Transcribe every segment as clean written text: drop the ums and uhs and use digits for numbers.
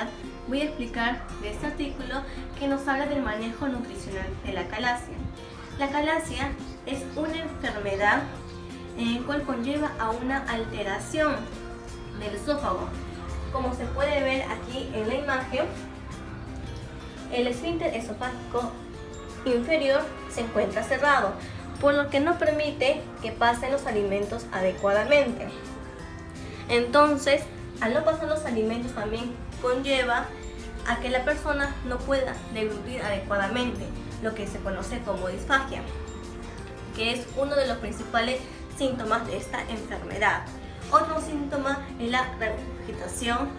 oportunidad voy a explicar de este artículo que nos habla del manejo nutricional de la acalasia. La acalasia es una enfermedad en la cual conlleva a una alteración del esófago. Como se puede ver aquí en la imagen, el esfínter esofágico inferior se encuentra cerrado, por lo que no permite que pasen los alimentos adecuadamente. Entonces, al no pasar los alimentos también conlleva a que la persona no pueda deglutir adecuadamente, lo que se conoce como disfagia, que es uno de los principales síntomas de esta enfermedad. Otro síntoma es la regurgitación,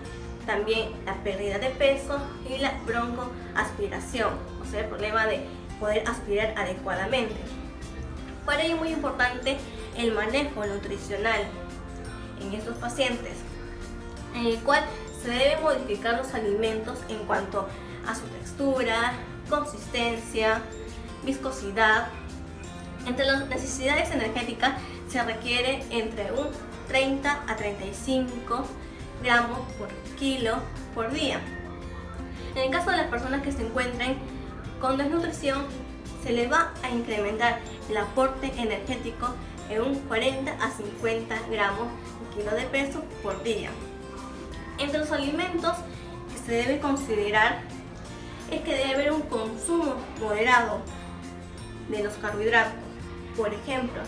también la pérdida de peso y la broncoaspiración, o sea, el problema de poder aspirar adecuadamente. Para ello es muy importante el manejo nutricional en estos pacientes, en el cual se deben modificar los alimentos en cuanto a su textura, consistencia, viscosidad. Entre las necesidades energéticas se requiere entre un 30 a 35 gramos por kilo por día. En el caso de las personas que se encuentren con desnutrición, se le va a incrementar el aporte energético en un 40 a 50 gramos por kilo de peso por día. Entre los alimentos que se debe considerar es que debe haber un consumo moderado de los carbohidratos. Por ejemplo,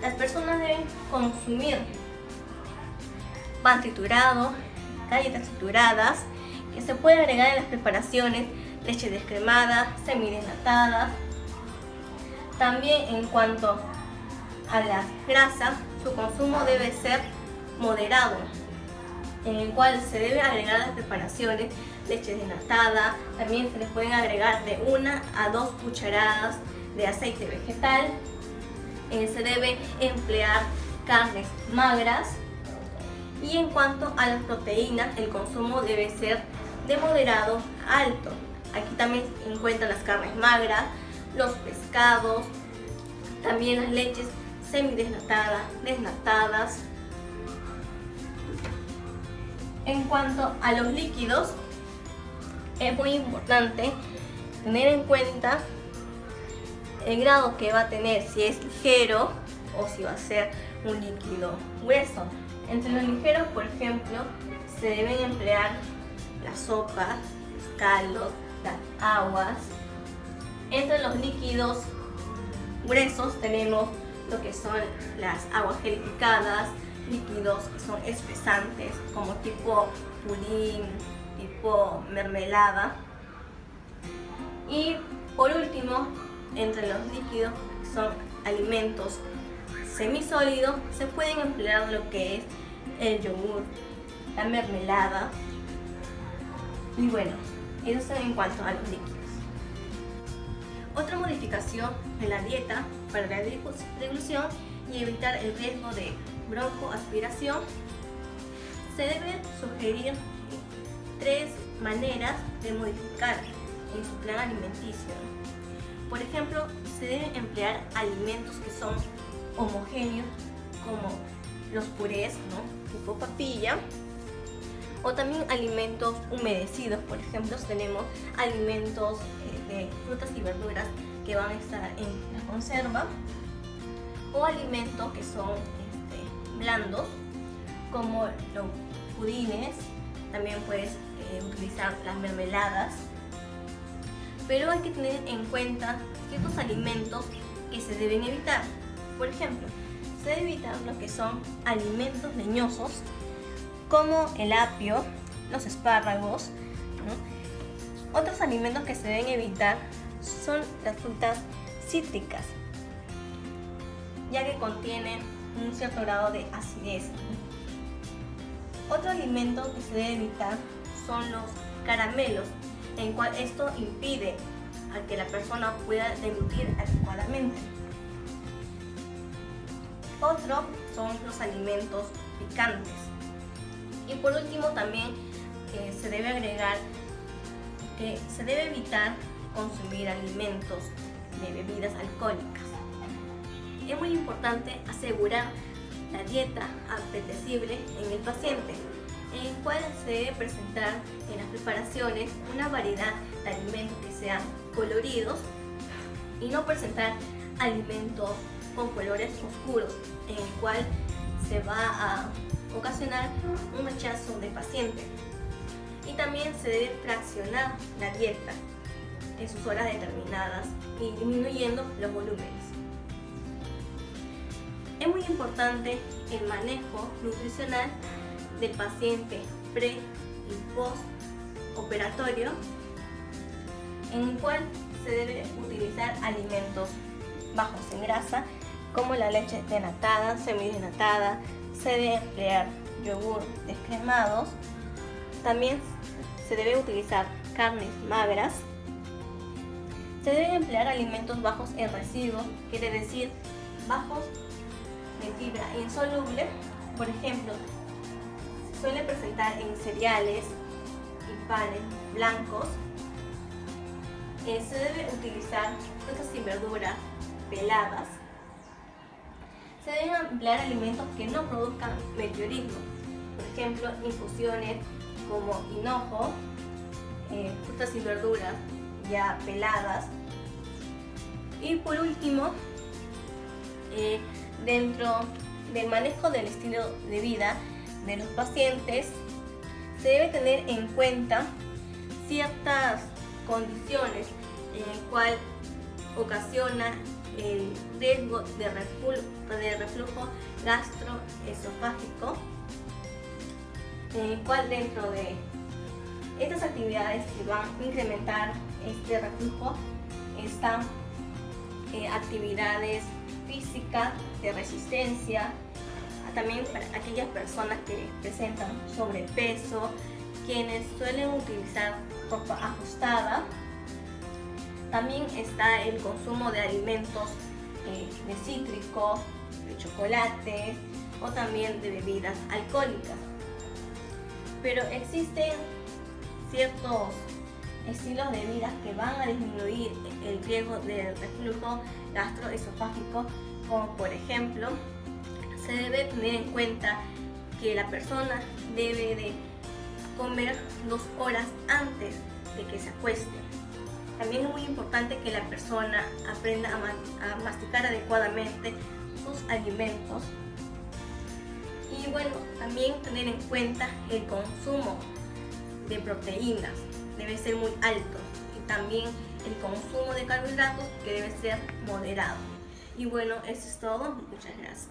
las personas deben consumir pan triturado, galletas trituradas, que se puede agregar en las preparaciones, leche descremada, semidesnatadas. También en cuanto a la grasa, su consumo debe ser moderado, en el cual se debe agregar las preparaciones, leche desnatada. También se les pueden agregar de 1 a 2 cucharadas de aceite vegetal. Se debe emplear carnes magras. Y en cuanto a las proteínas, el consumo debe ser de moderado a alto. Aquí también se encuentran las carnes magras, los pescados, también las leches semidesnatadas, desnatadas. En cuanto a los líquidos, es muy importante tener en cuenta el grado que va a tener, si es ligero o si va a ser un líquido grueso. Entre los ligeros, por ejemplo, se deben emplear las sopas, los caldos, las aguas. Entre los líquidos gruesos tenemos lo que son las aguas gelificadas, líquidos que son espesantes como tipo pudín, tipo mermelada. Y por último, entre los líquidos que son alimentos semisólidos, se pueden emplear lo que es el yogur, la mermelada. Y bueno, eso es en cuanto a los líquidos. Otra modificación de la dieta para la deglución y evitar el riesgo de broncoaspiración, se deben sugerir 3 maneras de modificar en su plan alimenticio. Por ejemplo, se deben emplear alimentos que son homogéneos, como los purés, ¿no?, tipo papilla, o también alimentos humedecidos. Por ejemplo, tenemos alimentos de frutas y verduras que van a estar en la conserva, o alimentos que son blandos, como los pudines. También puedes utilizar las mermeladas, pero hay que tener en cuenta ciertos alimentos que se deben evitar. Por ejemplo, se debe evitar lo que son alimentos leñosos, como el apio, los espárragos, ¿no? Otros alimentos que se deben evitar son las frutas cítricas, ya que contienen un cierto grado de acidez. Otro alimento que se debe evitar son los caramelos, en cual esto impide a que la persona pueda deglutir adecuadamente. Otro son los alimentos picantes. Y por último también se debe agregar que se debe evitar consumir alimentos de bebidas alcohólicas. Es muy importante asegurar la dieta apetecible en el paciente, en el cual se debe presentar en las preparaciones una variedad de alimentos que sean coloridos y no presentar alimentos con colores oscuros, en el cual se va a ocasionar un rechazo del paciente. Y también se debe fraccionar la dieta en sus horas determinadas y disminuyendo los volúmenes. Es muy importante el manejo nutricional del paciente pre y post operatorio, en el cual se debe utilizar alimentos bajos en grasa como la leche denatada, semidesnatada, se debe emplear yogur descremados, también se debe utilizar carnes magras, se deben emplear alimentos bajos en residuos, quiere decir bajos de fibra insoluble, por ejemplo, se suele presentar en cereales y panes blancos. Se debe utilizar frutas y verduras peladas. Se deben emplear alimentos que no produzcan meteorismo, por ejemplo, infusiones como hinojo, frutas y verduras ya peladas. Y por último, dentro del manejo del estilo de vida de los pacientes, se debe tener en cuenta ciertas condiciones en el cual ocasiona el riesgo de reflujo gastroesofágico, en el cual dentro de estas actividades que van a incrementar este reflujo están actividades físicas de resistencia, también para aquellas personas que presentan sobrepeso, quienes suelen utilizar ropa ajustada. También está el consumo de alimentos de cítricos, de chocolates o también de bebidas alcohólicas. Pero existen ciertos estilos de vida que van a disminuir el riesgo del reflujo gastroesofágico, como por ejemplo, se debe tener en cuenta que la persona debe de comer 2 horas antes de que se acueste. También es muy importante que la persona aprenda a masticar adecuadamente sus alimentos. Y bueno, también tener en cuenta el consumo de proteínas debe ser muy alto, y también el consumo de carbohidratos, que debe ser moderado. Y bueno, eso es todo. Muchas gracias.